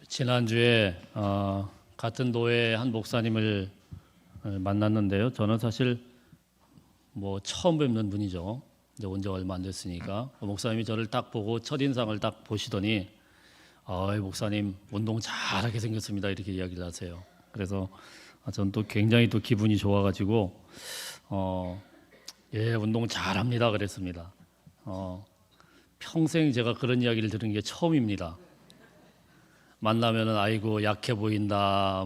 지난주에 같은 도회 한 목사님을 만났는데요. 저는 사실 처음 뵙는 분이죠. 이제 온 지 얼마 안 됐으니까 목사님이 저를 딱 보고 첫인상을 딱 보시더니 목사님 운동 잘하게 생겼습니다 이렇게 이야기를 하세요. 그래서 저는 또 굉장히 또 기분이 좋아가지고 예 운동 잘합니다 그랬습니다. 평생 제가 그런 이야기를 들은 게 처음입니다. 만나면은 아이고 약해 보인다,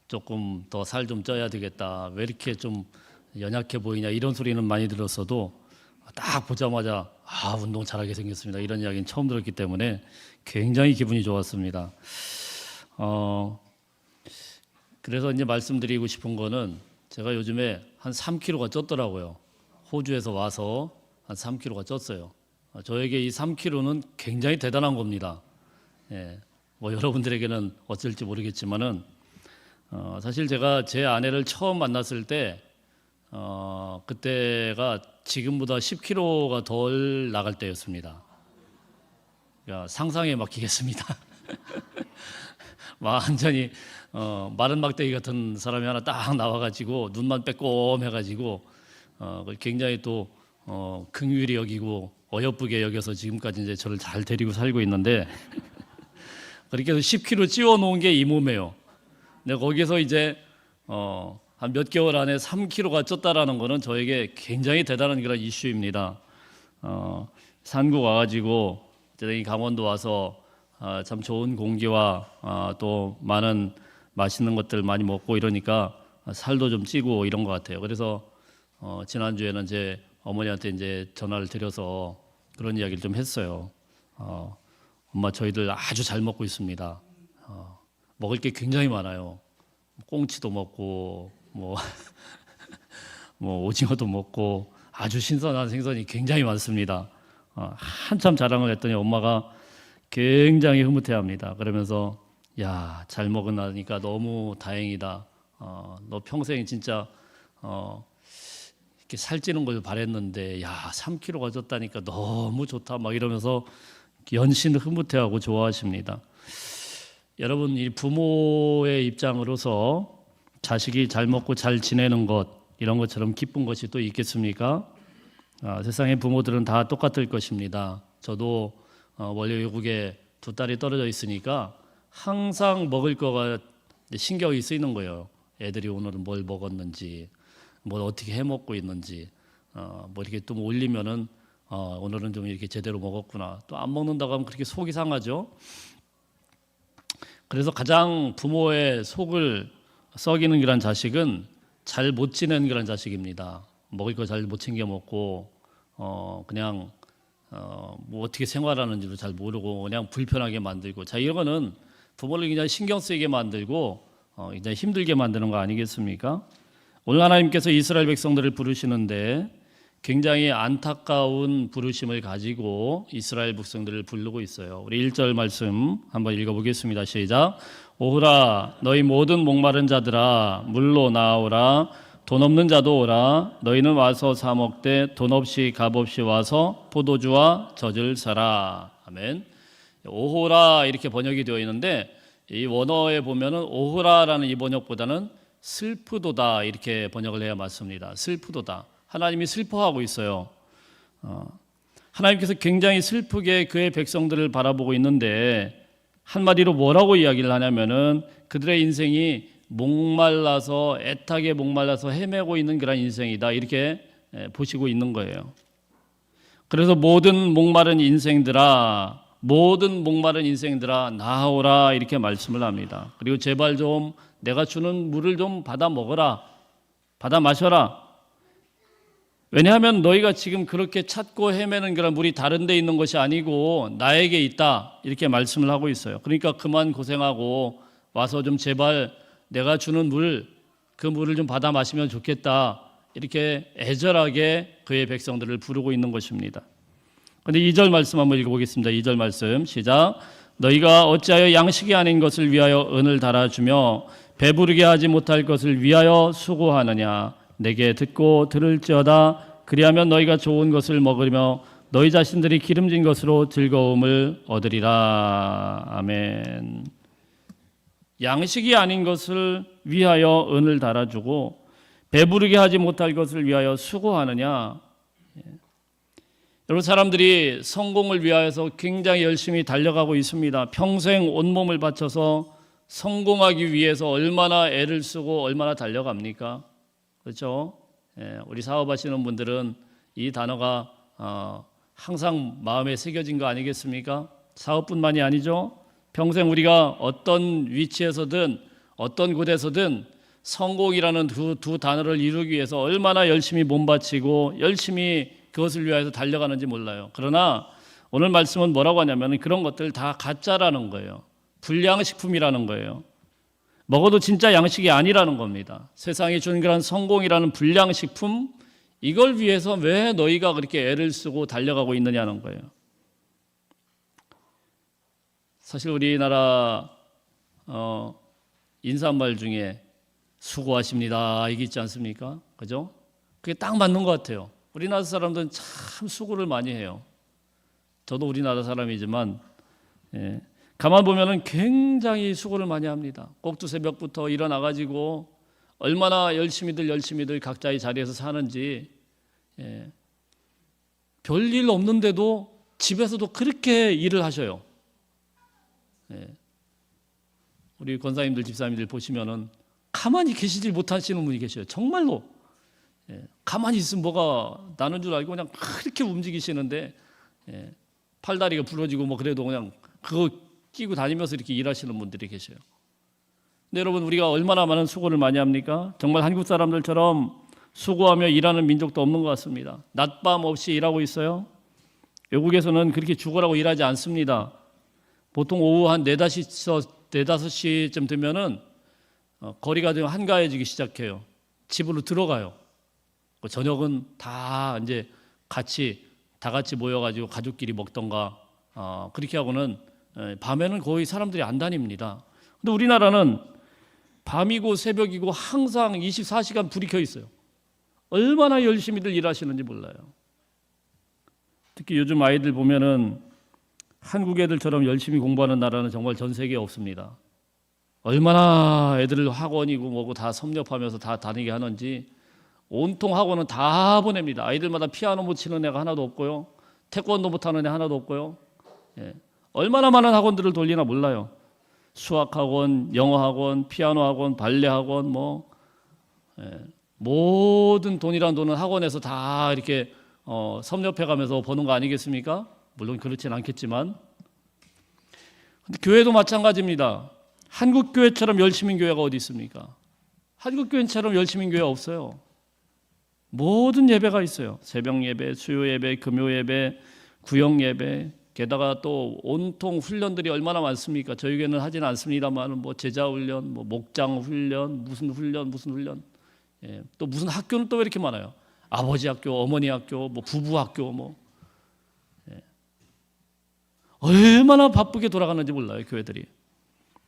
조금 더 살 좀 쪄야 되겠다, 왜 이렇게 좀 연약해 보이냐 이런 소리는 많이 들었어도 딱 보자마자 운동 잘하게 생겼습니다 이런 이야기는 처음 들었기 때문에 굉장히 기분이 좋았습니다. 그래서 이제 말씀드리고 싶은 거는 제가 요즘에 한 3kg가 쪘더라고요. 호주에서 와서 한 3kg가 쪘어요. 저에게 이 3kg는 굉장히 대단한 겁니다. 예. 여러분들에게는 어쩔지 모르겠지만은 사실 제가 제 아내를 처음 만났을 때 그때가 지금보다 10kg가 덜 나갈 때였습니다. 그러니까 상상에 맡기겠습니다. 완전히 마른 막대기 같은 사람이 하나 딱 나와가지고 눈만 빼꼼해가지고 굉장히 또 긍휼히 여기고 어여쁘게 여겨서 지금까지 이제 저를 잘 데리고 살고 있는데. 그렇게 해서 10kg 찌워 놓은 게 이 몸이에요. 근데 거기서 이제 한 몇 개월 안에 3kg가 쪘다라는 거는 저에게 굉장히 대단한 그런 이슈입니다. 산국 와가지고 이 강원도 와서 참 좋은 공기와 또 많은 맛있는 것들 많이 먹고 이러니까 살도 좀 찌고 이런 것 같아요. 그래서 지난주에는 제 어머니한테 이제 전화를 드려서 그런 이야기를 좀 했어요. 엄마 저희들 아주 잘 먹고 있습니다. 먹을 게 굉장히 많아요. 꽁치도 먹고 오징어도 먹고 아주 신선한 생선이 굉장히 많습니다. 한참 자랑을 했더니 엄마가 굉장히 흐뭇해합니다. 그러면서 야, 잘 먹으니까 너무 다행이다. 너 평생 진짜 이렇게 살찌는 걸 바랬는데 3kg가 쪘다니까 너무 좋다 막 이러면서 연신 흐뭇해하고 좋아하십니다. 여러분, 이 부모의 입장으로서 자식이 잘 먹고 잘 지내는 것 이런 것처럼 기쁜 것이 또 있겠습니까? 세상의 부모들은 다 똑같을 것입니다. 저도 원래 외국에 두 딸이 떨어져 있으니까 항상 먹을 거가 신경이 쓰이는 거예요. 애들이 오늘은 뭘 먹었는지, 뭘 어떻게 해 먹고 있는지, 이렇게 또 올리면은 오늘은 좀 이렇게 제대로 먹었구나. 또 안 먹는다고 하면 그렇게 속이 상하죠. 그래서 가장 부모의 속을 썩이는 그런 자식은 잘 못 지내는 그런 자식입니다. 먹을 거 잘 못 챙겨 먹고 그냥 어떻게 생활하는지도 잘 모르고 그냥 불편하게 만들고 이런 거는 부모를 굉장히 신경 쓰이게 만들고 굉장히 힘들게 만드는 거 아니겠습니까? 오늘 하나님께서 이스라엘 백성들을 부르시는데 굉장히 안타까운 부르심을 가지고 이스라엘 백성들을 부르고 있어요. 우리 1절 말씀 한번 읽어보겠습니다. 시작. 오라 너희 모든 목마른 자들아 물로 나오라 돈 없는 자도 오라 너희는 와서 사 먹되 돈 없이 값 없이 와서 포도주와 젖을 사라. 아멘. 오호라 이렇게 번역이 되어 있는데 이 원어에 보면은 오호라라는 이 번역보다는 슬프도다 이렇게 번역을 해야 맞습니다. 슬프도다. 하나님이 슬퍼하고 있어요. 하나님께서 굉장히 슬프게 그의 백성들을 바라보고 있는데 한마디로 뭐라고 이야기를 하냐면은 그들의 인생이 목말라서 애타게 목말라서 헤매고 있는 그런 인생이다 이렇게 보시고 있는 거예요. 그래서 모든 목마른 인생들아 나아오라 이렇게 말씀을 합니다. 그리고 제발 좀 내가 주는 물을 좀 받아 먹어라, 받아 마셔라. 왜냐하면 너희가 지금 그렇게 찾고 헤매는 그런 물이 다른 데 있는 것이 아니고 나에게 있다 이렇게 말씀을 하고 있어요. 그러니까 그만 고생하고 와서 좀 제발 내가 주는 그 물을 좀 받아 마시면 좋겠다 이렇게 애절하게 그의 백성들을 부르고 있는 것입니다. 근데 2절 말씀 한번 읽어보겠습니다. 2절 말씀 시작. 너희가 어찌하여 양식이 아닌 것을 위하여 은을 달아주며 배부르게 하지 못할 것을 위하여 수고하느냐. 내게 듣고 들을지어다. 그리하면 너희가 좋은 것을 먹으며 너희 자신들이 기름진 것으로 즐거움을 얻으리라. 아멘. 양식이 아닌 것을 위하여 은을 달아주고 배부르게 하지 못할 것을 위하여 수고하느냐. 여러분, 사람들이 성공을 위하여서 굉장히 열심히 달려가고 있습니다. 평생 온몸을 바쳐서 성공하기 위해서 얼마나 애를 쓰고 얼마나 달려갑니까? 그렇죠? 우리 사업하시는 분들은 이 단어가 항상 마음에 새겨진 거 아니겠습니까? 사업뿐만이 아니죠. 평생 우리가 어떤 위치에서든 어떤 곳에서든 성공이라는 두 단어를 이루기 위해서 얼마나 열심히 몸바치고 열심히 그것을 위해서 달려가는지 몰라요. 그러나 오늘 말씀은 뭐라고 하냐면 그런 것들 다 가짜라는 거예요. 불량식품이라는 거예요. 먹어도 진짜 양식이 아니라는 겁니다. 세상이 준 그런 성공이라는 불량식품, 이걸 위해서 왜 너희가 그렇게 애를 쓰고 달려가고 있느냐는 거예요. 사실 우리나라 인사말 중에 수고하십니다 이게 있지 않습니까? 그죠? 그게 딱 맞는 것 같아요. 우리나라 사람들은 참 수고를 많이 해요. 저도 우리나라 사람이지만 가만 보면은 굉장히 수고를 많이 합니다. 꼭두 새벽부터 일어나가지고 얼마나 열심히들 각자의 자리에서 사는지, 별일 없는데도 집에서도 그렇게 일을 하셔요. 우리 권사님들 집사님들 보시면은 가만히 계시질 못하시는 분이 계셔요. 정말로 가만히 있으면 뭐가 나는 줄 알고 그냥 그렇게 움직이시는데 팔다리가 부러지고 뭐 그래도 그냥 그거 끼고 다니면서 이렇게 일하시는 분들이 계셔요. 근데 여러분, 우리가 얼마나 많은 수고를 많이 합니까? 정말 한국 사람들처럼 수고하며 일하는 민족도 없는 것 같습니다. 낮밤 없이 일하고 있어요. 외국에서는 그렇게 죽으라고 일하지 않습니다. 보통 오후 한 4-5시쯤 되면은 거리가 좀 한가해지기 시작해요. 집으로 들어가요. 저녁은 다 이제 다 같이 모여가지고 가족끼리 먹던가 그렇게 하고는 밤에는 거의 사람들이 안 다닙니다. 근데 우리나라는 밤이고 새벽이고 항상 24시간 불이 켜 있어요. 얼마나 열심히들 일하시는지 몰라요. 특히 요즘 아이들 보면은 한국 애들처럼 열심히 공부하는 나라는 정말 전 세계에 없습니다. 얼마나 애들을 학원이고 뭐고 다 섭렵하면서 다 다니게 하는지 온통 학원은 다 보냅니다. 아이들마다 피아노 못 치는 애가 하나도 없고요. 태권도 못하는 애 하나도 없고요. 얼마나 많은 학원들을 돌리나 몰라요. 수학학원, 영어학원, 피아노학원, 발레학원 모든 돈이란 돈은 학원에서 다 이렇게 섭렵해가면서 버는 거 아니겠습니까? 물론 그렇지는 않겠지만, 근데 교회도 마찬가지입니다. 한국 교회처럼 열심인 교회가 어디 있습니까? 한국 교회처럼 열심인 교회 없어요. 모든 예배가 있어요. 새벽 예배, 수요 예배, 금요 예배, 구역 예배, 게다가 또 온통 훈련들이 얼마나 많습니까? 저희 교회는 하지는 않습니다만 뭐 제자 훈련, 뭐 목장 훈련, 무슨 훈련, 또 무슨 학교는 또 왜 이렇게 많아요? 아버지 학교, 어머니 학교, 뭐 부부 학교, 얼마나 바쁘게 돌아가는지 몰라요, 교회들이.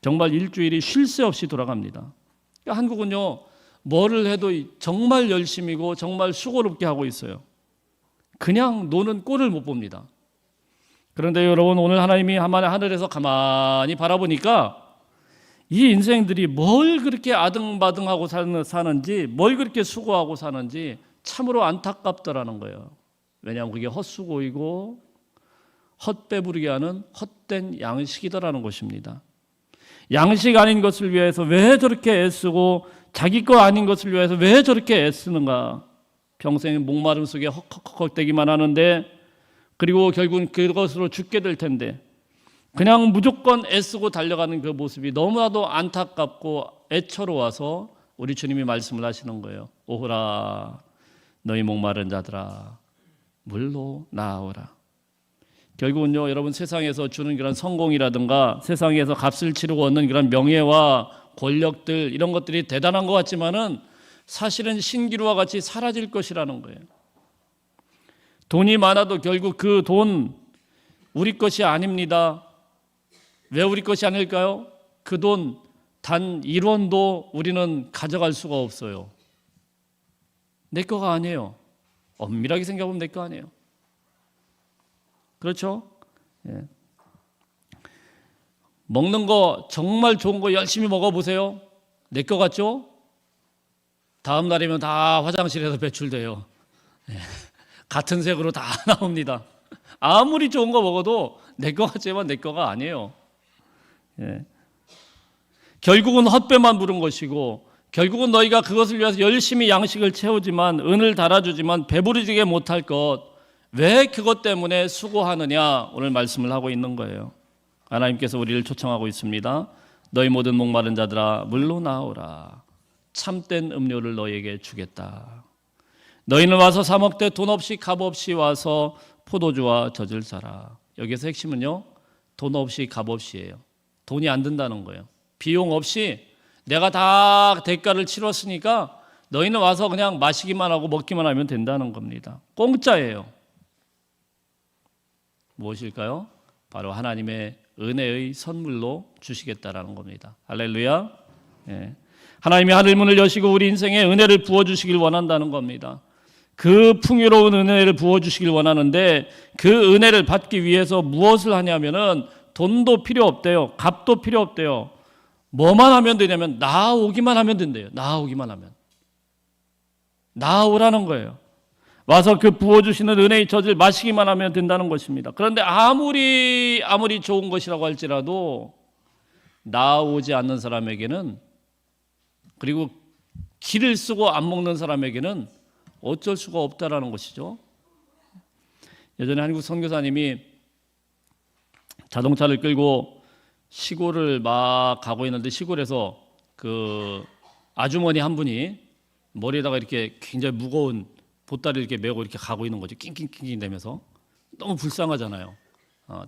정말 일주일이 쉴 새 없이 돌아갑니다. 그러니까 한국은요, 뭐를 해도 정말 열심이고 정말 수고롭게 하고 있어요. 그냥 노는 꼴을 못 봅니다. 그런데 여러분, 오늘 하나님이 하늘에서 가만히 바라보니까 이 인생들이 뭘 그렇게 아등바등하고 사는지, 뭘 그렇게 수고하고 사는지 참으로 안타깝더라는 거예요. 왜냐하면 그게 헛수고이고 헛배부르게 하는 헛된 양식이더라는 것입니다. 양식 아닌 것을 위해서 왜 저렇게 애쓰고 자기 거 아닌 것을 위해서 왜 저렇게 애쓰는가? 평생 목마름 속에 헉헉헉대기만 하는데, 그리고 결국은 그것으로 죽게 될 텐데 그냥 무조건 애쓰고 달려가는 그 모습이 너무나도 안타깝고 애처로워서 우리 주님이 말씀을 하시는 거예요. 오호라 너희 목마른 자들아 물로 나아오라. 결국은요, 여러분, 세상에서 주는 그런 성공이라든가 세상에서 값을 치르고 얻는 그런 명예와 권력들, 이런 것들이 대단한 것 같지만은 사실은 신기루와 같이 사라질 것이라는 거예요. 돈이 많아도 결국 그 돈 우리 것이 아닙니다. 왜 우리 것이 아닐까요? 그 돈 단 1원도 우리는 가져갈 수가 없어요. 내 거가 아니에요. 엄밀하게 생각하면 내 거 아니에요. 그렇죠? 예. 먹는 거 정말 좋은 거 열심히 먹어보세요. 내 거 같죠? 다음 날이면 다 화장실에서 배출돼요. 예. 같은 색으로 다 나옵니다. 아무리 좋은 거 먹어도 내 거 같지만 내 거가 아니에요. 예. 결국은 헛배만 부른 것이고, 결국은 너희가 그것을 위해서 열심히 양식을 채우지만, 은을 달아주지만 배부르지게 못할 것, 왜 그것 때문에 수고하느냐, 오늘 말씀을 하고 있는 거예요. 하나님께서 우리를 초청하고 있습니다. 너희 모든 목마른 자들아 물로 나오라. 참된 음료를 너희에게 주겠다. 너희는 와서 사 먹되 돈 없이 값 없이 와서 포도주와 젖을 사라. 여기서 핵심은요, 돈 없이 값 없이예요. 돈이 안 든다는 거예요. 비용 없이 내가 다 대가를 치렀으니까 너희는 와서 그냥 마시기만 하고 먹기만 하면 된다는 겁니다. 공짜예요. 무엇일까요? 바로 하나님의 은혜의 선물로 주시겠다라는 겁니다. 할렐루야. 예. 하나님이 하늘문을 여시고 우리 인생에 은혜를 부어주시길 원한다는 겁니다. 그 풍요로운 은혜를 부어주시길 원하는데, 그 은혜를 받기 위해서 무엇을 하냐면은 돈도 필요 없대요. 값도 필요 없대요. 뭐만 하면 되냐면 나아오기만 하면 된대요. 나아오기만 하면. 나아오라는 거예요. 와서 그 부어주시는 은혜의 젖을 마시기만 하면 된다는 것입니다. 그런데 아무리 좋은 것이라고 할지라도 나아오지 않는 사람에게는, 그리고 기를 쓰고 안 먹는 사람에게는 어쩔 수가 없다라는 것이죠. 예전에 한국 선교사님이 자동차를 끌고 시골을 막 가고 있는데, 시골에서 그 아주머니 한 분이 머리에다가 이렇게 굉장히 무거운 보따리를 이렇게 메고 이렇게 가고 있는 거죠. 낑낑낑낑 대면서. 너무 불쌍하잖아요.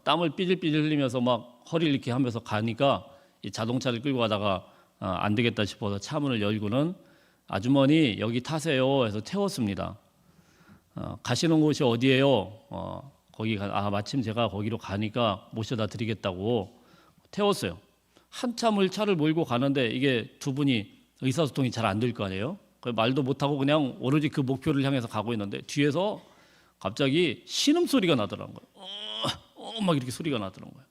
땀을 삐질삐질 흘리면서 막 허리를 이렇게 하면서 가니까 이 자동차를 끌고 가다가 안 되겠다 싶어서 차문을 열고는 아주머니 여기 타세요 해서 태웠습니다. 가시는 곳이 어디예요? 마침 제가 거기로 가니까 모셔다 드리겠다고 태웠어요. 한참을 차를 몰고 가는데 이게 두 분이 의사소통이 잘 안 될 거 아니에요? 말도 못하고 그냥 오로지 그 목표를 향해서 가고 있는데, 뒤에서 갑자기 신음소리가 나더라는 거예요. 막 이렇게 소리가 나더라는 거예요.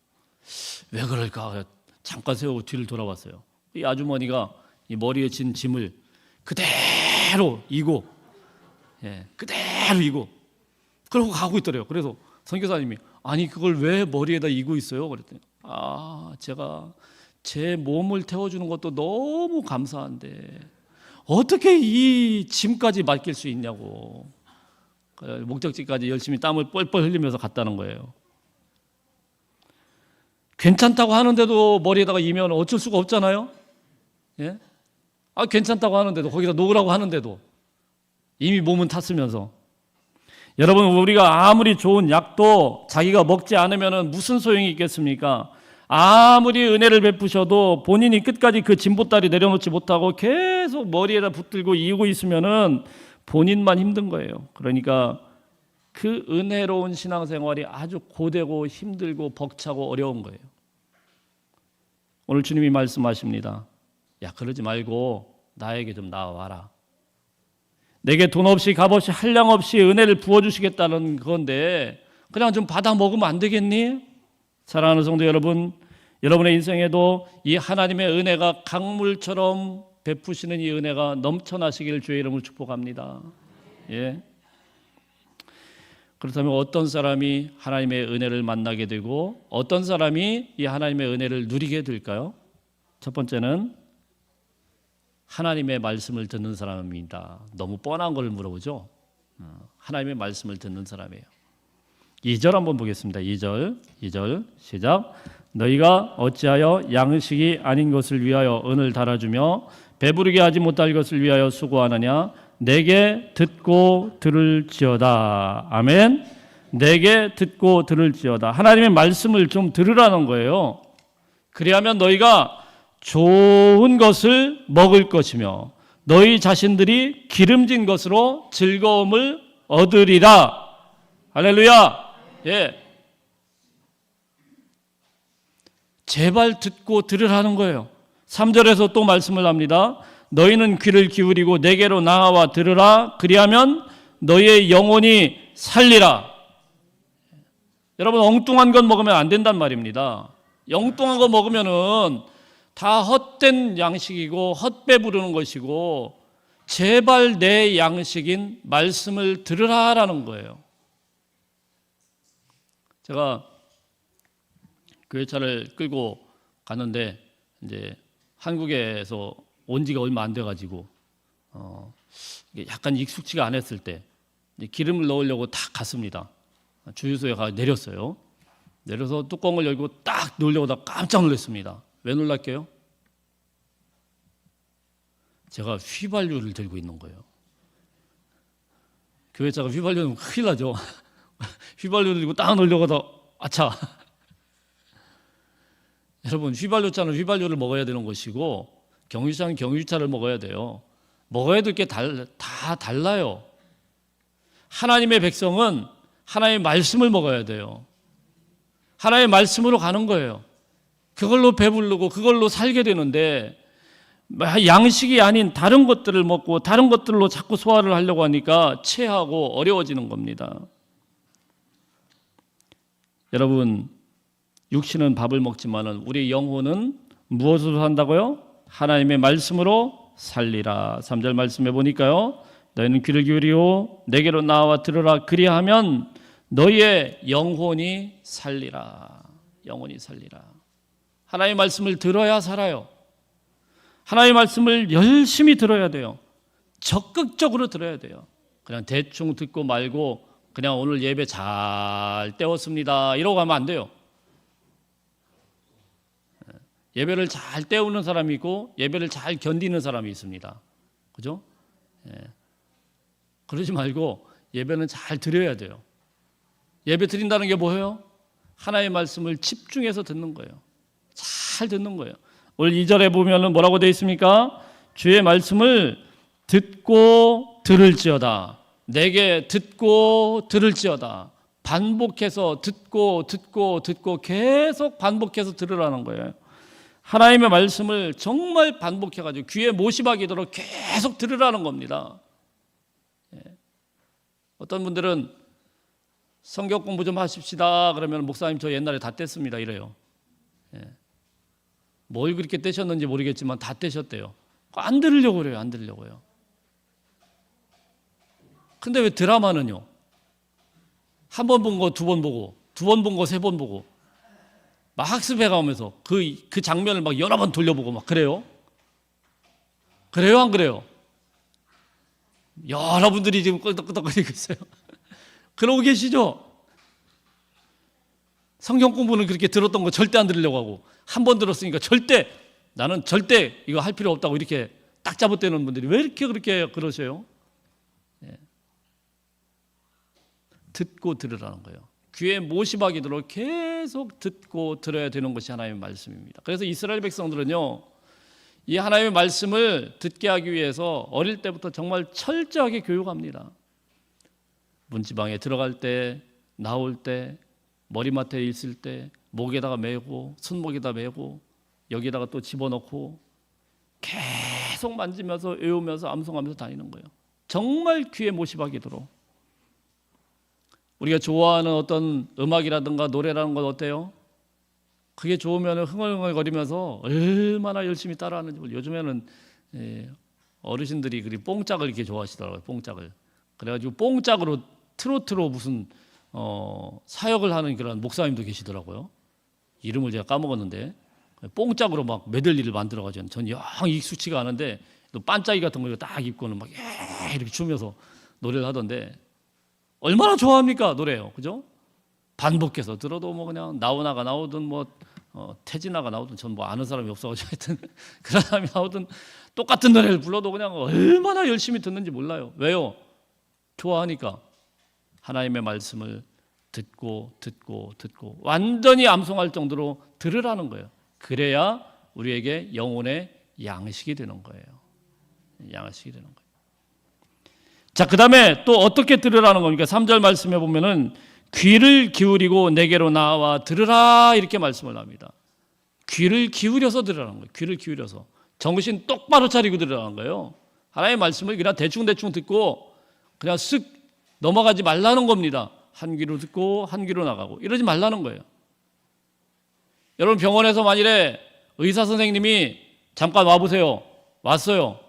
왜 그럴까? 잠깐 세우고 뒤를 돌아봤어요. 이 아주머니가 이 머리에 진 짐을 그대로 이고, 그대로 이고 그러고 가고 있더래요. 그래서 선교사님이 아니 그걸 왜 머리에다 이고 있어요? 그랬더니 제가 제 몸을 태워주는 것도 너무 감사한데 어떻게 이 짐까지 맡길 수 있냐고. 목적지까지 열심히 땀을 뻘뻘 흘리면서 갔다는 거예요. 괜찮다고 하는데도 머리에다가 이면 어쩔 수가 없잖아요. 예? 괜찮다고 하는데도, 거기다 놓으라고 하는데도 이미 몸은 탔으면서. 여러분, 우리가 아무리 좋은 약도 자기가 먹지 않으면 무슨 소용이 있겠습니까? 아무리 은혜를 베푸셔도 본인이 끝까지 그 짐보따리 내려놓지 못하고 계속 머리에다 붙들고 이고 있으면은 본인만 힘든 거예요. 그러니까 그 은혜로운 신앙생활이 아주 고되고 힘들고 벅차고 어려운 거예요. 오늘 주님이 말씀하십니다. 야, 그러지 말고 나에게 좀 나와라. 내게 돈 없이 값 없이 한량 없이 은혜를 부어주시겠다는 건데 그냥 좀 받아 먹으면 안 되겠니? 사랑하는 성도 여러분, 여러분의 인생에도 이 하나님의 은혜가 강물처럼 베푸시는 이 은혜가 넘쳐나시기를 주의 이름으로 축복합니다. 예. 그렇다면 어떤 사람이 하나님의 은혜를 만나게 되고 어떤 사람이 이 하나님의 은혜를 누리게 될까요? 첫 번째는 하나님의 말씀을 듣는 사람입니다. 너무 뻔한 걸 물어보죠. 하나님의 말씀을 듣는 사람이에요. 2절 한번 보겠습니다. 2절 시작. 너희가 어찌하여 양식이 아닌 것을 위하여 은을 달아주며 배부르게 하지 못할 것을 위하여 수고하느냐? 내게 듣고 들을지어다. 아멘. 내게 듣고 들을지어다. 하나님의 말씀을 좀 들으라는 거예요. 그리하면 너희가 좋은 것을 먹을 것이며 너희 자신들이 기름진 것으로 즐거움을 얻으리라. 할렐루야. 예. 제발 듣고 들으라는 거예요. 3절에서 또 말씀을 합니다. 너희는 귀를 기울이고 내게로 나와 들으라. 그리하면 너희의 영혼이 살리라. 여러분, 엉뚱한 건 먹으면 안 된단 말입니다. 엉뚱한 거 먹으면은 다 헛된 양식이고 헛배 부르는 것이고, 제발 내 양식인 말씀을 들으라라는 거예요. 제가 교회차를 끌고 가는데 이제 한국에서 온 지가 얼마 안 돼가지고 약간 익숙지가 않았을 때 기름을 넣으려고 딱 갔습니다. 주유소에 가 내렸어요. 내려서 뚜껑을 열고 딱 넣으려고 다 깜짝 놀랐습니다. 왜 놀랄게요? 제가 휘발유를 들고 있는 거예요. 교회차가 휘발유는 큰일 나죠. 휘발유 들고 딱 넣으려고 하다 아차. 여러분, 휘발유차는 휘발유를 먹어야 되는 것이고 경유차는 경유차를 먹어야 돼요. 먹어야 될 게 다 달라요. 하나님의 백성은 하나님의 말씀을 먹어야 돼요. 하나님의 말씀으로 가는 거예요. 그걸로 배부르고 그걸로 살게 되는데, 양식이 아닌 다른 것들을 먹고 다른 것들로 자꾸 소화를 하려고 하니까 체하고 어려워지는 겁니다. 여러분, 육신은 밥을 먹지만은 우리 영혼은 무엇으로 산다고요? 하나님의 말씀으로 살리라. 3절 말씀해 보니까요, 너희는 귀를 기울이고 내게로 나와 들으라. 그리하면 너희의 영혼이 살리라. 영혼이 살리라. 하나님의 말씀을 들어야 살아요. 하나님의 말씀을 열심히 들어야 돼요. 적극적으로 들어야 돼요. 그냥 대충 듣고 말고 그냥 오늘 예배 잘 때웠습니다 이러고 가면 안 돼요. 예배를 잘 때우는 사람이 있고 예배를 잘 견디는 사람이 있습니다. 그죠? 그러지 말고 예배는 잘 드려야 돼요. 예배 드린다는 게 뭐예요? 하나님의 말씀을 집중해서 듣는 거예요. 잘 듣는 거예요. 오늘 2절에 보면은 뭐라고 되어 있습니까? 주의 말씀을 듣고 들을지어다. 내게 듣고 들을지어다. 반복해서 듣고 계속 반복해서 들으라는 거예요. 하나님의 말씀을 정말 반복해가지고 귀에 못이 박이도록 계속 들으라는 겁니다. 어떤 분들은 성경 공부 좀 하십시다 그러면 목사님 저 옛날에 다 뗐습니다 이래요. 뭘 그렇게 떼셨는지 모르겠지만 다 떼셨대요. 안 들으려고 그래요. 안 들으려고요. 근데 왜 드라마는요? 한 번 본 거 두 번 보고, 두 번 본 거 세 번 보고 막 학습해 가면서 그 장면을 막 여러 번 돌려보고 막 그래요? 그래요? 안 그래요? 여러분들이 지금 끄덕끄덕거리고 있어요. 그러고 계시죠? 성경 공부는 그렇게 들었던 거 절대 안 들으려고 하고, 한 번 들었으니까 나는 절대 이거 할 필요 없다고 이렇게 딱 잡아떼는 분들이 왜 이렇게 그렇게 그러세요? 듣고 들으라는 거예요. 귀에 못이 박이도록 계속 듣고 들어야 되는 것이 하나님의 말씀입니다. 그래서 이스라엘 백성들은요, 이 하나님의 말씀을 듣게 하기 위해서 어릴 때부터 정말 철저하게 교육합니다. 문지방에 들어갈 때, 나올 때, 머리맡에 있을 때 목에다가 메고 손목에다 메고 여기다가 또 집어넣고 계속 만지면서 외우면서 암송하면서 다니는 거예요. 정말 귀에 못이 박이도록. 우리가 좋아하는 어떤 음악이라든가 노래라는 건 어때요? 그게 좋으면 흥얼흥얼거리면서 얼마나 열심히 따라하는지 몰라요. 요즘에는 어르신들이 그리 뽕짝을 이렇게 좋아하시더라고요. 뽕짝을. 그래가지고 뽕짝으로 트로트로 무슨 사역을 하는 그런 목사님도 계시더라고요. 이름을 제가 까먹었는데 뽕짝으로 막 메들리를 만들어가지고 전 영 익숙치가 않은데 또 반짝이 같은 거 딱 입고는 막 이렇게 추면서 노래를 하던데 얼마나 좋아합니까 노래요, 그죠? 반복해서 들어도 뭐 그냥 나오나가 나오든 뭐 태진아가 나오든 전 뭐 아는 사람이 없어가지고 하여튼 그런 사람이 나오든 똑같은 노래를 불러도 그냥 얼마나 열심히 듣는지 몰라요. 왜요? 좋아하니까. 하나님의 말씀을 듣고 완전히 암송할 정도로 들으라는 거예요. 그래야 우리에게 영혼의 양식이 되는 거예요. 양식이 되는 거예요. 자, 그 다음에 또 어떻게 들으라는 겁니까? 3절 말씀에 보면은 귀를 기울이고 내게로 나와 들으라 이렇게 말씀을 합니다. 귀를 기울여서 들으라는 거예요. 귀를 기울여서 정신 똑바로 차리고 들으라는 거예요. 하나님의 말씀을 그냥 대충대충 듣고 그냥 쓱 넘어가지 말라는 겁니다. 한 귀로 듣고 한 귀로 나가고 이러지 말라는 거예요. 여러분, 병원에서 만일에 의사 선생님이 잠깐 와보세요. 왔어요.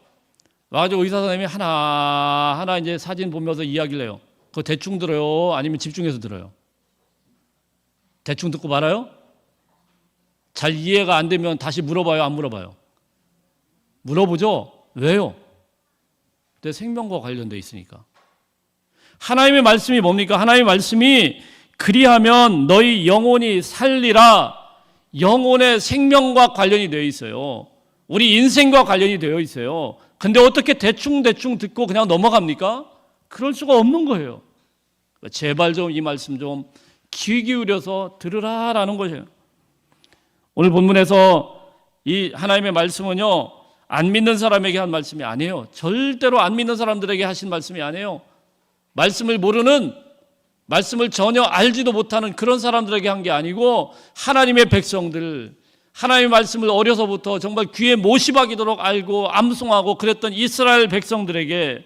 와가지고 의사 선생님이 하나하나 이제 사진 보면서 이야기를 해요. 그거 대충 들어요? 아니면 집중해서 들어요? 대충 듣고 말아요? 잘 이해가 안 되면 다시 물어봐요? 안 물어봐요? 물어보죠? 왜요? 내 생명과 관련돼 있으니까. 하나님의 말씀이 뭡니까? 하나님의 말씀이 그리하면 너희 영혼이 살리라. 영혼의 생명과 관련이 되어 있어요. 우리 인생과 관련이 되어 있어요. 근데 어떻게 대충대충 듣고 그냥 넘어갑니까? 그럴 수가 없는 거예요. 제발 좀 이 말씀 좀 귀 기울여서 들으라라는 것이에요. 오늘 본문에서 이 하나님의 말씀은요, 안 믿는 사람에게 한 말씀이 아니에요. 절대로 안 믿는 사람들에게 하신 말씀이 아니에요. 말씀을 모르는, 말씀을 전혀 알지도 못하는 그런 사람들에게 한 게 아니고 하나님의 백성들, 하나님의 말씀을 어려서부터 정말 귀에 못이 박이도록 알고 암송하고 그랬던 이스라엘 백성들에게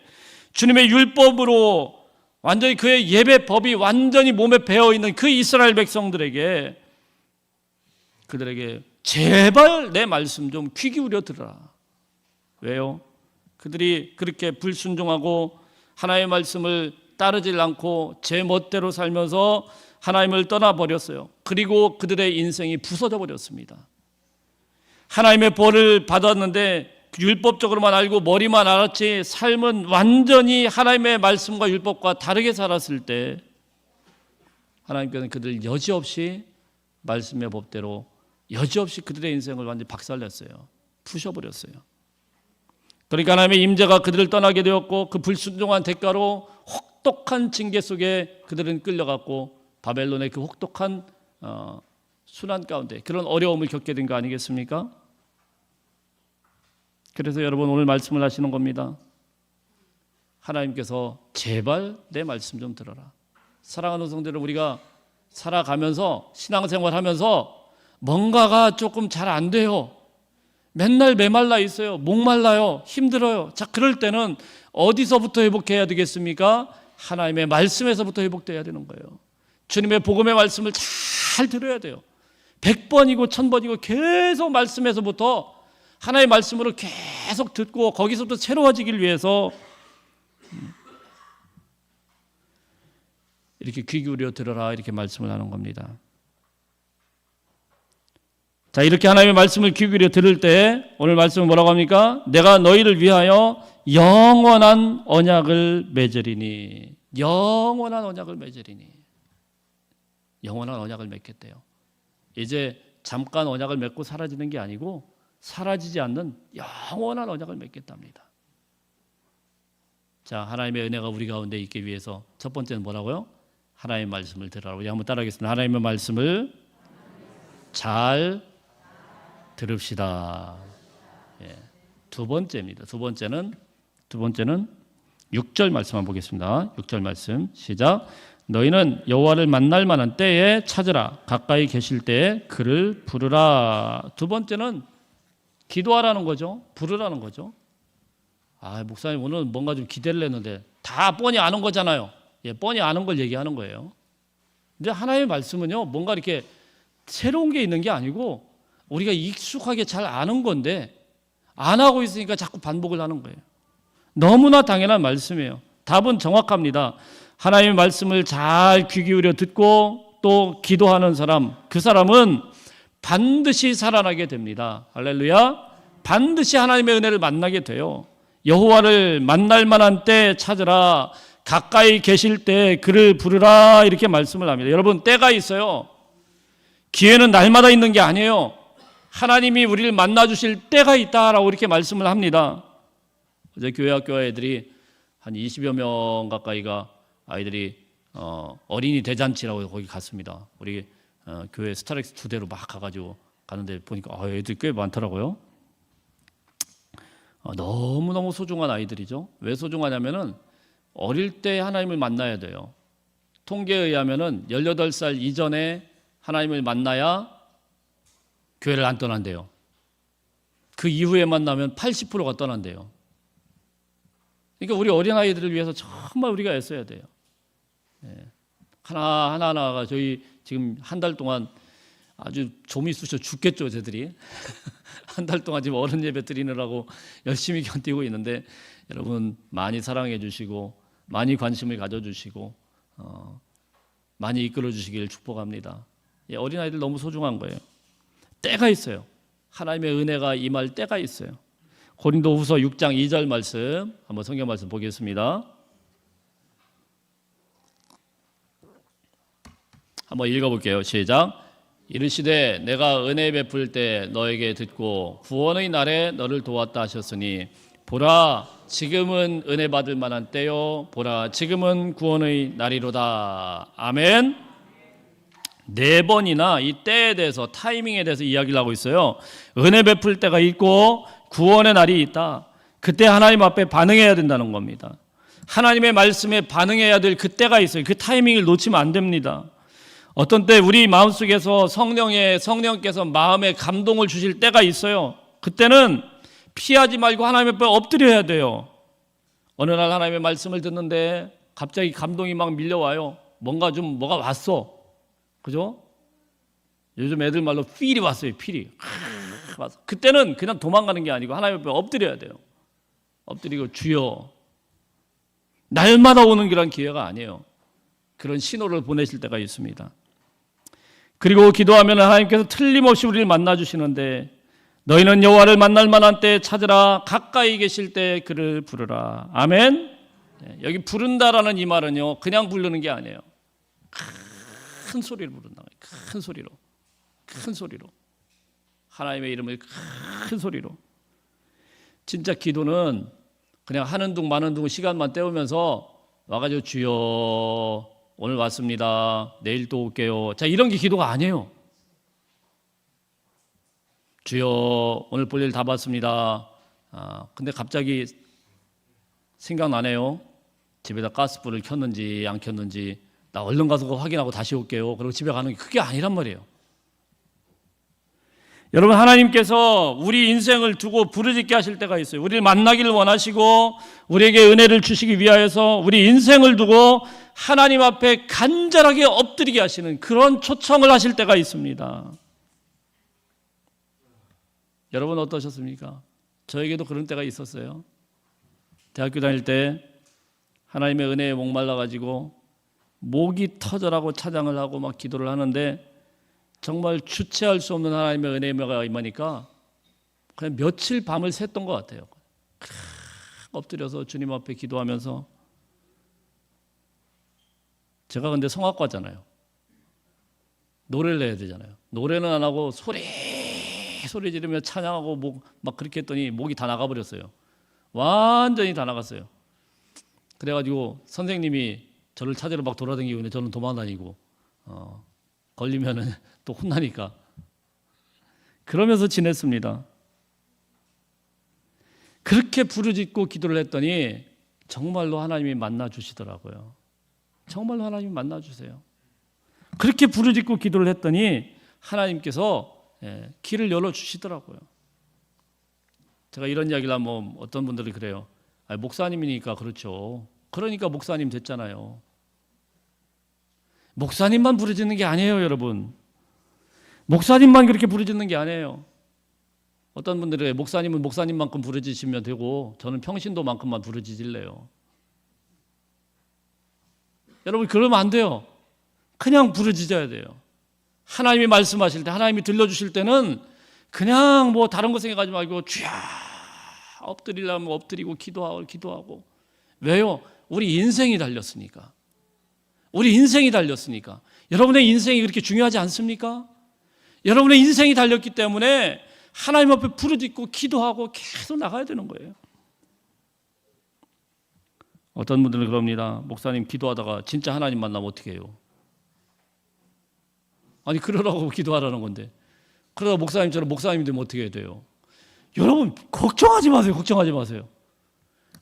주님의 율법으로 완전히 그의 예배법이 완전히 몸에 배어있는 그 이스라엘 백성들에게, 그들에게 제발 내 말씀 좀 귀 기울여 들으라. 왜요? 그들이 그렇게 불순종하고 하나님의 말씀을 따르질 않고 제 멋대로 살면서 하나님을 떠나버렸어요. 그리고 그들의 인생이 부서져 버렸습니다. 하나님의 벌을 받았는데 율법적으로만 알고 머리만 알았지 삶은 완전히 하나님의 말씀과 율법과 다르게 살았을 때 하나님께서는 그들 여지없이 말씀의 법대로 여지없이 그들의 인생을 완전히 박살냈어요. 부셔버렸어요. 그러니까 하나님의 임재가 그들을 떠나게 되었고 그 불순종한 대가로 혹독한 징계 속에 그들은 끌려갔고 바벨론의 그 혹독한 순환 가운데 그런 어려움을 겪게 된 거 아니겠습니까? 그래서 여러분, 오늘 말씀을 하시는 겁니다. 하나님께서 제발 내 말씀 좀 들어라. 사랑하는 성도들, 우리가 살아가면서 신앙생활하면서 뭔가가 조금 잘 안 돼요. 맨날 메말라 있어요. 목말라요. 힘들어요. 자, 그럴 때는 어디서부터 회복해야 되겠습니까? 하나님의 말씀에서부터 회복돼야 되는 거예요. 주님의 복음의 말씀을 잘 들어야 돼요. 100번이고 1000번이고 계속 말씀에서부터 하나님의 말씀으로 계속 듣고 거기서부터 새로워지길 위해서 이렇게 귀 기울여 들어라 이렇게 말씀을 하는 겁니다. 자, 이렇게 하나님의 말씀을 귀 기울여 들을 때 오늘 말씀은 뭐라고 합니까? 내가 너희를 위하여 영원한 언약을 맺으리니. 영원한 언약을 맺으리니. 영원한 언약을 맺겠대요. 이제 잠깐 언약을 맺고 사라지는 게 아니고 사라지지 않는 영원한 언약을 맺겠답니다. 자, 하나님의 은혜가 우리 가운데 있기 위해서 첫 번째는 뭐라고요? 하나님의 말씀을 들으라고. 우리 한번 따라하겠습니다. 하나님의 말씀을 잘 들읍시다. 예. 두 번째입니다. 두 번째는 6절 말씀 한번 보겠습니다. 6절 말씀 시작. 너희는 여호와를 만날 만한 때에 찾으라. 가까이 계실 때에 그를 부르라. 두 번째는 기도하라는 거죠. 부르라는 거죠. 아, 목사님 오늘 뭔가 좀 기대를 했는데 다 뻔히 아는 거잖아요. 예, 뻔히 아는 걸 얘기하는 거예요. 근데 하나님의 말씀은요, 뭔가 이렇게 새로운 게 있는 게 아니고 우리가 익숙하게 잘 아는 건데 안 하고 있으니까 자꾸 반복을 하는 거예요. 너무나 당연한 말씀이에요. 답은 정확합니다. 하나님의 말씀을 잘 귀 기울여 듣고 또 기도하는 사람, 그 사람은 반드시 살아나게 됩니다. 할렐루야. 반드시 하나님의 은혜를 만나게 돼요. 여호와를 만날 만한 때 찾으라. 가까이 계실 때 그를 부르라 이렇게 말씀을 합니다. 여러분, 때가 있어요. 기회는 날마다 있는 게 아니에요. 하나님이 우리를 만나 주실 때가 있다라고 이렇게 말씀을 합니다. 어제 교회 학교 애들이 한 20여 명 가까이가 아이들이 어린이 대잔치라고 거기 갔습니다. 우리 교회 스타렉스 2대로 막 가가지고 가는데 보니까 애들이 꽤 많더라고요. 너무너무 소중한 아이들이죠. 왜 소중하냐면은 어릴 때 하나님을 만나야 돼요. 통계에 의하면은 18살 이전에 하나님을 만나야 교회를 안 떠난대요. 그 이후에 만나면 80%가 떠난대요. 그러니까 우리 어린아이들을 위해서 정말 우리가 애써야 돼요. 하나하나가 저희 지금 한 달 동안 아주 좀이 쑤셔 죽겠죠, 쟤들이. 한 달 동안 지금 어른 예배 드리느라고 열심히 견디고 있는데 여러분 많이 사랑해 주시고 많이 관심을 가져주시고 많이 이끌어 주시길 축복합니다. 어린아이들 너무 소중한 거예요. 때가 있어요. 하나님의 은혜가 임할 때가 있어요. 고린도후서 6장 2절 말씀 한번 성경 말씀 보겠습니다. 한번 읽어볼게요. 시작. 이르시되 내가 은혜 베풀 때 너에게 듣고 구원의 날에 너를 도왔다 하셨으니 보라 지금은 은혜 받을 만한 때요 보라 지금은 구원의 날이로다. 아멘. 4번이나 이 때에 대해서 타이밍에 대해서 이야기를 하고 있어요. 은혜 베풀 때가 있고 구원의 날이 있다. 그때 하나님 앞에 반응해야 된다는 겁니다. 하나님의 말씀에 반응해야 될 그때가 있어요. 그 타이밍을 놓치면 안 됩니다. 어떤 때 우리 마음속에서 성령께서 마음에 감동을 주실 때가 있어요. 그때는 피하지 말고 하나님 앞에 엎드려야 돼요. 어느 날 하나님의 말씀을 듣는데 갑자기 감동이 막 밀려와요. 뭐가 왔어. 그죠? 요즘 애들 말로 필이 왔어요. 필이. 왔어. 그때는 그냥 도망가는 게 아니고 하나님 앞에 엎드려야 돼요. 엎드리고 주여. 날마다 오는 그런 기회가 아니에요. 그런 신호를 보내실 때가 있습니다. 그리고 기도하면 하나님께서 틀림없이 우리를 만나주시는데 너희는 여호와를 만날 만한 때 찾으라. 가까이 계실 때 그를 부르라. 아멘. 여기 부른다라는 이 말은요 그냥 부르는 게 아니에요. 큰 소리로 부른다. 큰 소리로 하나님의 이름을 큰 소리로. 진짜 기도는 그냥 하는 둥 마는 둥 시간만 때우면서 와가지고 주여 오늘 왔습니다. 내일 또 올게요. 자, 이런 게 기도가 아니에요. 주여 오늘 볼 일 다 봤습니다. 근데 갑자기 생각나네요. 집에다 가스불을 켰는지 안 켰는지 나 얼른 가서 그거 확인하고 다시 올게요. 그리고 집에 가는 게 그게 아니란 말이에요. 여러분 하나님께서 우리 인생을 두고 부르짖게 하실 때가 있어요. 우리를 만나기를 원하시고 우리에게 은혜를 주시기 위하여서 우리 인생을 두고 하나님 앞에 간절하게 엎드리게 하시는 그런 초청을 하실 때가 있습니다. 여러분 어떠셨습니까? 저에게도 그런 때가 있었어요. 대학교 다닐 때 하나님의 은혜에 목말라가지고 목이 터져라고 찬양을 하고 막 기도를 하는데 정말 주체할 수 없는 하나님의 은혜가 임하니까 그냥 며칠 밤을 샜던 것 같아요. 엎드려서 주님 앞에 기도하면서 제가 근데 성악과잖아요. 노래를 해야 되잖아요. 노래는 안 하고 소리 지르며 찬양하고 막 그렇게 했더니 목이 다 나가버렸어요. 완전히 다 나갔어요. 그래가지고 선생님이 저를 찾으러 막 돌아다니고 있는데 저는 도망다니고 걸리면은 또 혼나니까 그러면서 지냈습니다. 그렇게 부르짖고 기도를 했더니 정말로 하나님이 만나 주시더라고요. 정말로 하나님이 만나 주세요. 그렇게 부르짖고 기도를 했더니 하나님께서 길을 열어 주시더라고요. 제가 이런 이야기를 하면 어떤 분들이 그래요. 목사님이니까 그렇죠. 그러니까 목사님 됐잖아요. 목사님만 부르짖는 게 아니에요, 여러분. 목사님만 그렇게 부르짖는 게 아니에요. 어떤 분들이 목사님은 목사님만큼 부르짖으면 되고 저는 평신도만큼만 부르짖을래요. 여러분 그러면 안 돼요. 그냥 부르짖어야 돼요. 하나님이 말씀하실 때 하나님이 들려주실 때는 그냥 뭐 다른 거 생각하지 말고 주야 엎드리려면 엎드리고 기도하고 왜요? 우리 인생이 달렸으니까. 우리 인생이 달렸으니까. 여러분의 인생이 그렇게 중요하지 않습니까? 여러분의 인생이 달렸기 때문에 하나님 앞에 부르짖고 기도하고 계속 나가야 되는 거예요. 어떤 분들은 그럽니다. 목사님 기도하다가 진짜 하나님 만나면 어떻게 해요? 아니 그러라고 기도하라는 건데 그러다 목사님처럼 목사님이 되면 어떻게 해야 돼요? 여러분 걱정하지 마세요.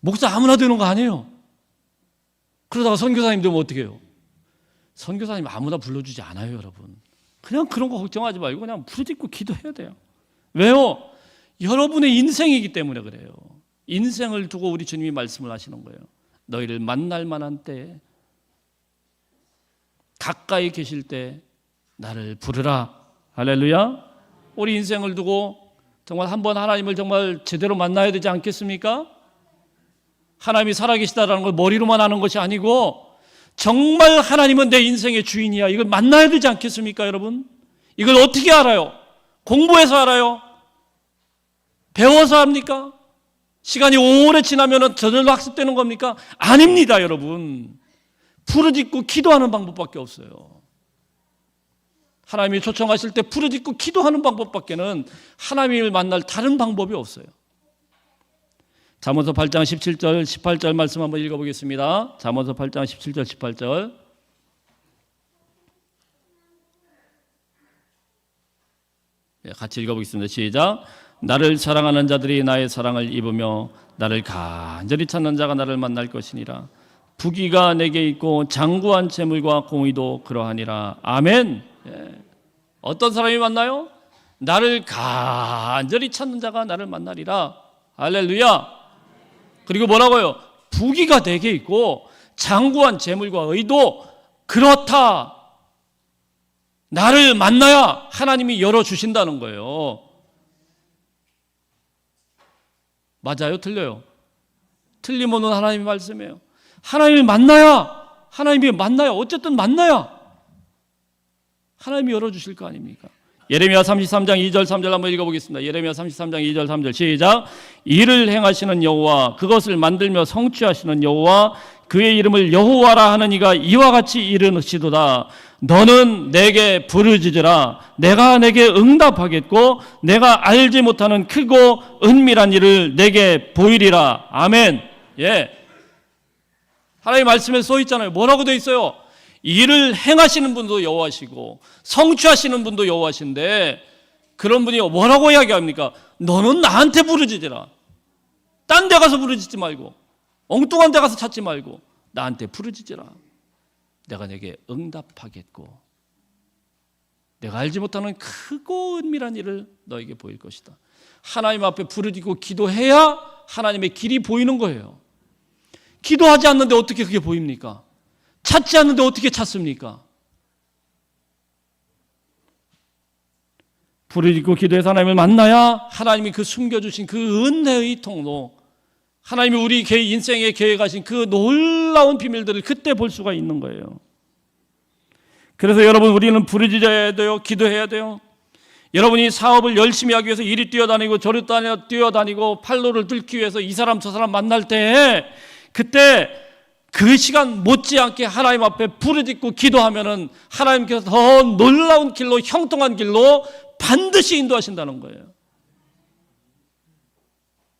목사 아무나 되는 거 아니에요. 그러다가 선교사님 되면 어떻게 해요? 선교사님 아무나 불러주지 않아요, 여러분. 그냥 그런 거 걱정하지 말고 그냥 부르짖고 기도해야 돼요. 왜요? 여러분의 인생이기 때문에 그래요. 인생을 두고 우리 주님이 말씀을 하시는 거예요. 너희를 만날 만한 때, 가까이 계실 때 나를 부르라. 할렐루야. 우리 인생을 두고 정말 한번 하나님을 정말 제대로 만나야 되지 않겠습니까? 하나님이 살아계시다라는 걸 머리로만 아는 것이 아니고 정말 하나님은 내 인생의 주인이야. 이걸 만나야 되지 않겠습니까, 여러분? 이걸 어떻게 알아요? 공부해서 알아요? 배워서 합니까? 시간이 오래 지나면 저절로 학습되는 겁니까? 아닙니다, 여러분. 부르짖고 기도하는 방법밖에 없어요. 하나님이 초청하실 때 부르짖고 기도하는 방법밖에는 하나님을 만날 다른 방법이 없어요. 잠언서 8장 17절 18절 말씀 한번 읽어보겠습니다. 잠언서 8장 17절 18절 같이 읽어보겠습니다. 시작. 나를 사랑하는 자들이 나의 사랑을 입으며 나를 간절히 찾는 자가 나를 만날 것이니라. 부귀가 내게 있고 장구한 재물과 공의도 그러하니라. 아멘. 예. 어떤 사람이 만나요? 나를 간절히 찾는 자가 나를 만나리라. 할렐루야. 그리고 뭐라고요? 부귀가 내게 있고 장구한 재물과 의도 그렇다. 나를 만나야 하나님이 열어주신다는 거예요. 맞아요? 틀려요? 틀림없는 하나님의 말씀이에요. 하나님을 만나야, 하나님이 만나야, 어쨌든 만나야 하나님이 열어주실 거 아닙니까? 예레미야 33장 2절 3절 한번 읽어보겠습니다. 예레미야 33장 2절 3절 시작. 이를 행하시는 여호와, 그것을 만들며 성취하시는 여호와, 그의 이름을 여호와라 하는 이가 이와 같이 이르시도다. 너는 내게 부르짖으라. 내가 내게 응답하겠고 내가 알지 못하는 크고 은밀한 일을 내게 보이리라. 아멘. 예. 하나님 말씀에 써 있잖아요. 뭐라고 돼 있어요? 일을 행하시는 분도 여호와시고 성취하시는 분도 여호와신데 그런 분이 뭐라고 이야기합니까? 너는 나한테 부르짖으라. 딴 데 가서 부르짖지 말고 엉뚱한 데 가서 찾지 말고 나한테 부르짖으라. 내가 내게 응답하겠고 내가 알지 못하는 크고 은밀한 일을 너에게 보일 것이다. 하나님 앞에 부르짖고 기도해야 하나님의 길이 보이는 거예요. 기도하지 않는데 어떻게 그게 보입니까? 찾지 않는데 어떻게 찾습니까? 부르짖고 기도해서 하나님을 만나야 하나님이 그 숨겨주신 그 은혜의 통로, 하나님이 우리 인생에 계획하신 그 놀라운 비밀들을 그때 볼 수가 있는 거예요. 그래서 여러분, 우리는 부르짖어야 돼요. 기도해야 돼요. 여러분이 사업을 열심히 하기 위해서 이리 뛰어다니고 저리 뛰어다니고 팔로를 뚫기 위해서 이 사람 저 사람 만날 때 그때 그 시간 못지않게 하나님 앞에 부르짖고 기도하면은 하나님께서 더 놀라운 길로, 형통한 길로 반드시 인도하신다는 거예요.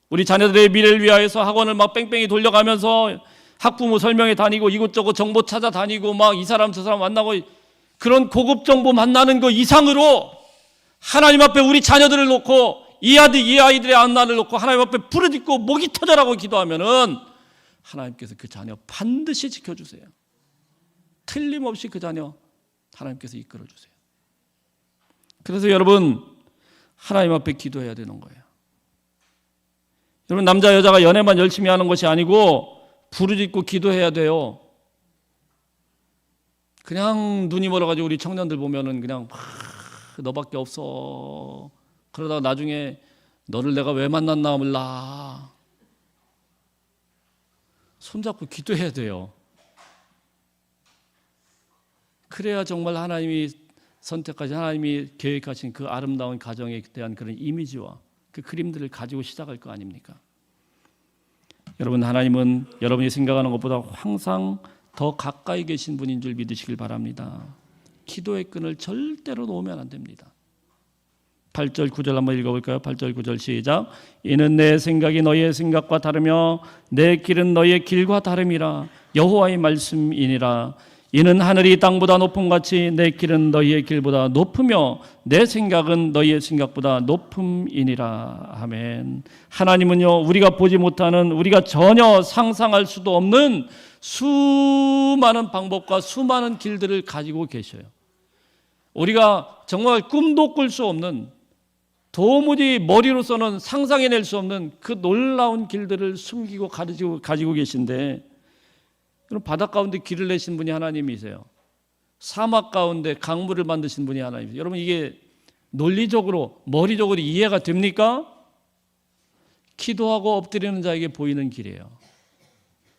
우리 자녀들의 미래를 위하여서 학원을 막 뺑뺑이 돌려가면서 학부모 설명회 다니고 이곳저곳 정보 찾아다니고 막 이 사람 저 사람 만나고 그런 고급 정보 만나는 거 이상으로 하나님 앞에 우리 자녀들을 놓고 이 아이들의 안나를 놓고 하나님 앞에 부르짖고 목이 터져라고 기도하면은 하나님께서 그 자녀 반드시 지켜주세요. 틀림없이 그 자녀 하나님께서 이끌어주세요. 그래서 여러분, 하나님 앞에 기도해야 되는 거예요. 여러분, 남자 여자가 연애만 열심히 하는 것이 아니고 부르짖고 기도해야 돼요. 그냥 눈이 멀어가지고 우리 청년들 보면은 그냥 너밖에 없어. 그러다가 나중에 너를 내가 왜 만났나 몰라. 손잡고 기도해야 돼요. 그래야 정말 하나님이 선택하신, 하나님이 계획하신 그 아름다운 가정에 대한 그런 이미지와 그 그림들을 가지고 시작할 거 아닙니까? 여러분, 하나님은 여러분이 생각하는 것보다 항상 더 가까이 계신 분인 줄 믿으시길 바랍니다. 기도의 끈을 절대로 놓으면 안 됩니다. 8절 9절 한번 읽어볼까요? 8절 9절 시작. 이는 내 생각이 너희의 생각과 다르며 내 길은 너희의 길과 다름이라. 여호와의 말씀이니라. 이는 하늘이 땅보다 높음 같이 내 길은 너희의 길보다 높으며 내 생각은 너희의 생각보다 높음이니라. 아멘. 하나님은요, 우리가 보지 못하는, 우리가 전혀 상상할 수도 없는 수많은 방법과 수많은 길들을 가지고 계셔요. 우리가 정말 꿈도 꿀 수 없는, 도무지 머리로서는 상상해낼 수 없는 그 놀라운 길들을 숨기고 가지고 계신데, 바다 가운데 길을 내신 분이 하나님이세요. 사막 가운데 강물을 만드신 분이 하나님이세요. 여러분, 이게 논리적으로 머리적으로 이해가 됩니까? 기도하고 엎드리는 자에게 보이는 길이에요.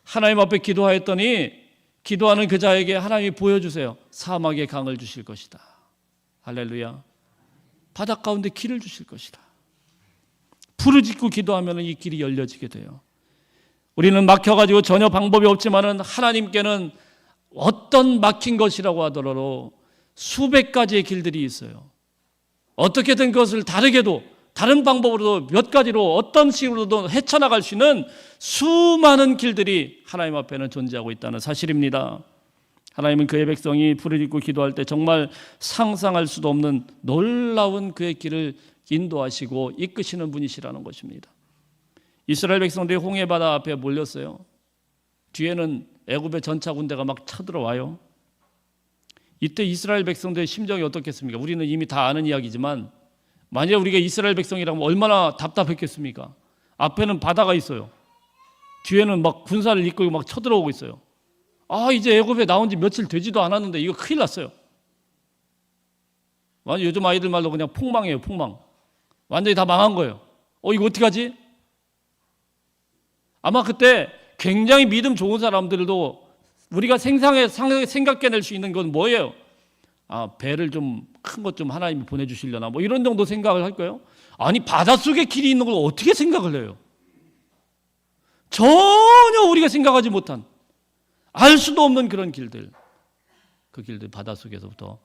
하나님 앞에 기도하였더니 기도하는 그 자에게 하나님이 보여주세요. 사막에 강을 주실 것이다. 할렐루야. 바다 가운데 길을 주실 것이다. 부르짖고 기도하면 이 길이 열려지게 돼요. 우리는 막혀가지고 전혀 방법이 없지만은 하나님께는 어떤 막힌 것이라고 하더라도 수백 가지의 길들이 있어요. 어떻게든 그것을 다른 방법으로도 몇 가지로 어떤 식으로도 헤쳐나갈 수 있는 수많은 길들이 하나님 앞에는 존재하고 있다는 사실입니다. 하나님은 그의 백성이 부르짖고 기도할 때 정말 상상할 수도 없는 놀라운 그의 길을 인도하시고 이끄시는 분이시라는 것입니다. 이스라엘 백성들이 홍해 바다 앞에 몰렸어요. 뒤에는 애굽의 전차 군대가 막 쳐들어와요. 이때 이스라엘 백성들의 심정이 어떻겠습니까? 우리는 이미 다 아는 이야기지만 만약에 우리가 이스라엘 백성이라면 얼마나 답답했겠습니까? 앞에는 바다가 있어요. 뒤에는 막 군사를 이끌고 막 쳐들어오고 있어요. 이제 애굽에 나온 지 며칠 되지도 않았는데 이거 큰일 났어요. 완전 요즘 아이들 말로 그냥 폭망이에요, 폭망. 완전히 다 망한 거예요. 이거 어떻게 하지? 아마 그때 굉장히 믿음 좋은 사람들도 우리가 생각해낼 수 있는 건 뭐예요? 배를 좀 큰 것 좀 하나님이 보내주시려나 뭐 이런 정도 생각을 할 거예요. 아니, 바닷속에 길이 있는 걸 어떻게 생각을 해요? 전혀 우리가 생각하지 못한, 알 수도 없는 그런 길들, 그 길들 바닷속에서부터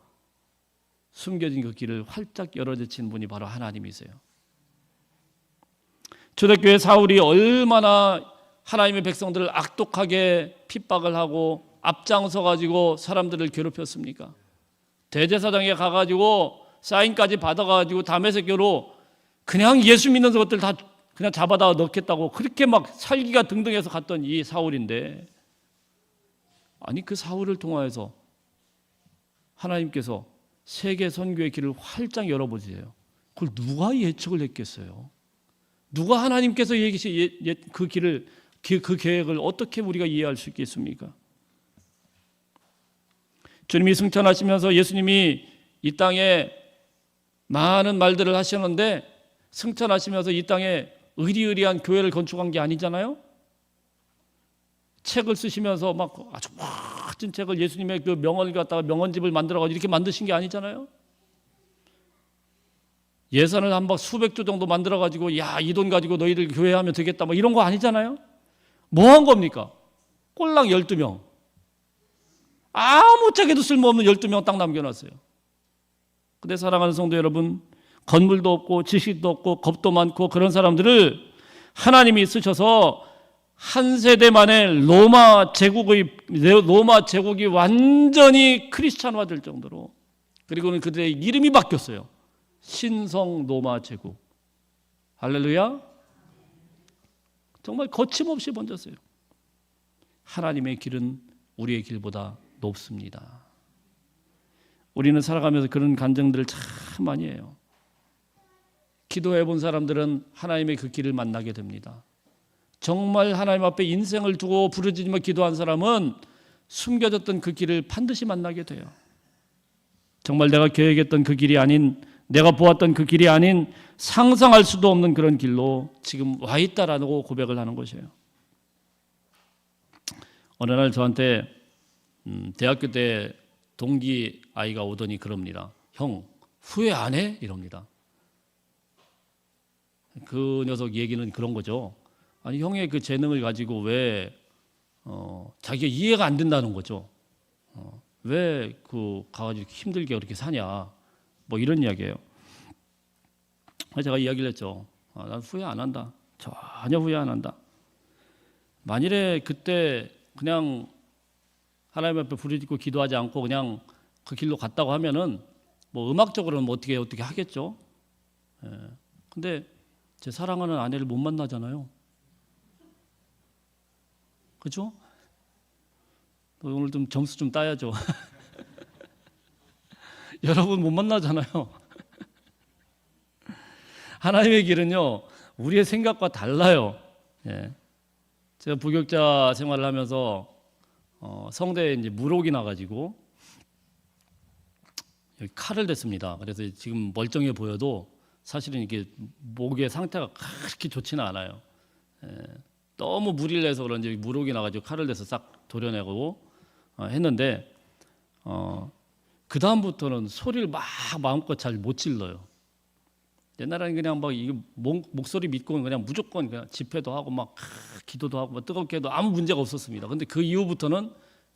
숨겨진 그 길을 활짝 열어제친 분이 바로 하나님이세요. 초대교회 사울이 얼마나 하나님의 백성들을 악독하게 핍박을 하고 앞장서 가지고 사람들을 괴롭혔습니까? 대제사장에 가가지고 사인까지 받아가지고 다메섹교로 그냥 예수 믿는 것들 다 그냥 잡아다 넣겠다고 그렇게 막 살기가 등등해서 갔던 이 사울인데, 아니 그 사울을 통하여서 하나님께서 세계 선교의 길을 활짝 열어보세요. 그걸 누가 예측을 했겠어요? 누가 하나님께서 그 길을, 그 계획을 어떻게 우리가 이해할 수 있겠습니까? 주님이 승천하시면서 예수님이 이 땅에 많은 말들을 하셨는데, 승천하시면서 이 땅에 의리의리한 교회를 건축한 게 아니잖아요. 책을 쓰시면서 막 아주 멋진 책을, 예수님의 그 명언을 갖다가 명언집을 만들어가지고 이렇게 만드신 게 아니잖아요. 예산을 한번 수백조 정도 만들어가지고 이 돈 가지고 너희들 교회하면 되겠다 뭐 이런 거 아니잖아요. 뭐 한 겁니까? 꼴랑 12명. 아무짝에도 쓸모없는 12명 딱 남겨놨어요. 근데 사랑하는 성도 여러분, 건물도 없고 지식도 없고 겁도 많고 그런 사람들을 하나님이 쓰셔서 한 세대 만에 로마 제국이 완전히 크리스찬화될 정도로, 그리고는 그들의 이름이 바뀌었어요. 신성 로마 제국. 할렐루야. 정말 거침없이 번졌어요. 하나님의 길은 우리의 길보다 높습니다. 우리는 살아가면서 그런 간증들을 참 많이 해요. 기도해 본 사람들은 하나님의 그 길을 만나게 됩니다. 정말 하나님 앞에 인생을 두고 부르짖으며 기도한 사람은 숨겨졌던 그 길을 반드시 만나게 돼요. 정말 내가 계획했던 그 길이 아닌, 내가 보았던 그 길이 아닌 상상할 수도 없는 그런 길로 지금 와 있다라고 고백을 하는 것이에요. 어느 날 저한테 대학교 때 동기 아이가 오더니 그럽니다. 형, 후회 안 해? 이럽니다. 그 녀석 얘기는 그런 거죠. 아니, 형의 그 재능을 가지고 왜 자기가 이해가 안 된다는 거죠. 왜 가가지고 힘들게 그렇게 사냐, 뭐 이런 이야기예요. 제가 이야기를 했죠. 난 후회 안 한다. 전혀 후회 안 한다. 만일에 그때 그냥 하나님 앞에 부르짖고 기도하지 않고 그냥 그 길로 갔다고 하면은 뭐 음악적으로는 뭐 어떻게 하겠죠. 근데 제 사랑하는 아내를 못 만나잖아요. 그렇죠? 오늘 좀 점수 좀 따야죠. 여러분 못 만나잖아요. 하나님의 길은요, 우리의 생각과 달라요. 예. 제가 부교육자 생활을 하면서 성대에 이제 물혹이 나가지고 여기 칼을 댔습니다. 그래서 지금 멀쩡해 보여도 사실은 이게 목의 상태가 그렇게 좋지는 않아요. 예. 너무 무리를 내서 그런지 물혹이 나가지고 칼을 대서 싹 도려내고 했는데 그 다음부터는 소리를 막 마음껏 잘 못 질러요. 옛날에는 그냥 막 이게 목소리 믿고 그냥 무조건 그냥 집회도 하고 막 기도도 하고 막 뜨겁게 해도 아무 문제가 없었습니다. 근데 그 이후부터는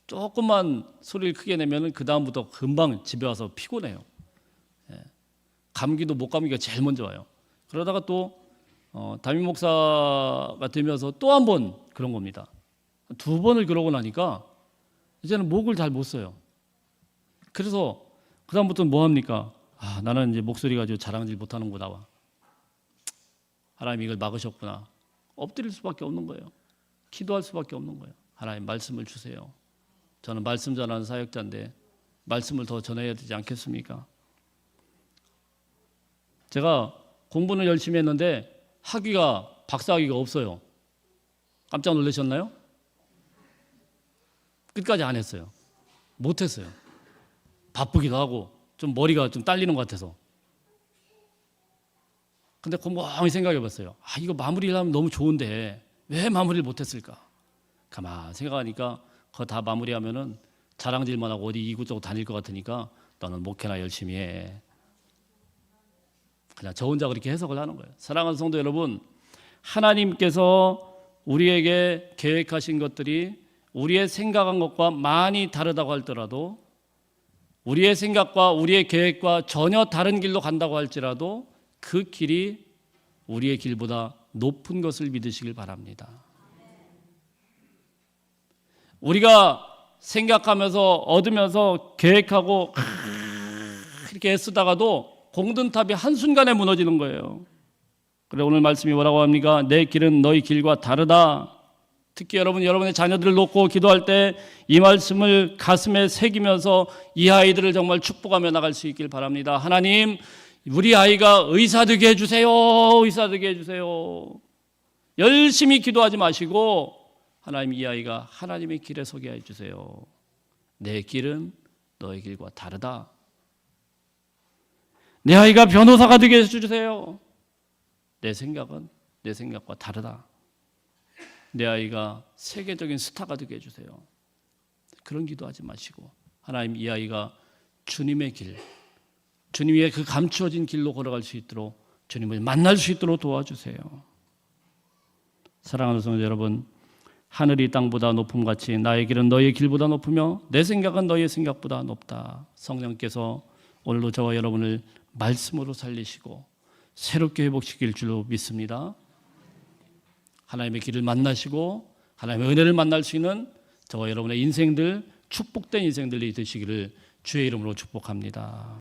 조금만 소리를 크게 내면은 그 다음부터 금방 집에 와서 피곤해요. 예. 감기도 목감기가 제일 먼저 와요. 그러다가 또 담임 목사가 되면서 또 한 번 그런 겁니다. 2번을 그러고 나니까 이제는 목을 잘 못 써요. 그래서 그 다음부터는 뭐 합니까? 나는 이제 목소리 가지고 자랑질 못하는구나. 하나님 이걸 막으셨구나. 엎드릴 수밖에 없는 거예요. 기도할 수밖에 없는 거예요. 하나님 말씀을 주세요. 저는 말씀 전하는 사역자인데 말씀을 더 전해야 되지 않겠습니까? 제가 공부는 열심히 했는데 학위가 박사학위가 없어요. 깜짝 놀라셨나요? 끝까지 안 했어요. 못했어요. 바쁘기도 하고 좀 머리가 좀 딸리는 것 같아서. 근데 곰곰이 생각해 봤어요. 이거 마무리를 하면 너무 좋은데 왜 마무리를 못했을까? 가만 생각하니까 그거 다 마무리하면은 자랑질만 하고 어디 이곳저곳 다닐 것 같으니까 너는 목회나 열심히 해. 그냥 저 혼자 그렇게 해석을 하는 거예요. 사랑하는 성도 여러분, 하나님께서 우리에게 계획하신 것들이 우리의 생각한 것과 많이 다르다고 할더라도, 우리의 생각과 우리의 계획과 전혀 다른 길로 간다고 할지라도 그 길이 우리의 길보다 높은 것을 믿으시길 바랍니다. 우리가 생각하면서 얻으면서 계획하고 이렇게 애쓰다가도 공든탑이 한순간에 무너지는 거예요. 그래 오늘 말씀이 뭐라고 합니까? 내 길은 너희 길과 다르다. 특히 여러분의 자녀들을 놓고 기도할 때 이 말씀을 가슴에 새기면서 이 아이들을 정말 축복하며 나갈 수 있길 바랍니다. 하나님, 우리 아이가 의사 되게 해주세요. 의사 되게 해주세요. 열심히 기도하지 마시고 하나님, 이 아이가 하나님의 길에 서게 해주세요. 내 길은 너의 길과 다르다. 내 아이가 변호사가 되게 해주세요. 내 생각은 내 생각과 다르다. 내 아이가 세계적인 스타가 되게 해주세요. 그런 기도하지 마시고 하나님, 이 아이가 주님의 길, 주님의 그 감추어진 길로 걸어갈 수 있도록, 주님을 만날 수 있도록 도와주세요. 사랑하는 성도 여러분, 하늘이 땅보다 높음같이 나의 길은 너의 길보다 높으며 내 생각은 너의 생각보다 높다. 성령께서 오늘도 저와 여러분을 말씀으로 살리시고 새롭게 회복시킬 줄로 믿습니다. 하나님의 길을 만나시고 하나님의 은혜를 만날 수 있는 저와 여러분의 인생들, 축복된 인생들이 되시기를 주의 이름으로 축복합니다.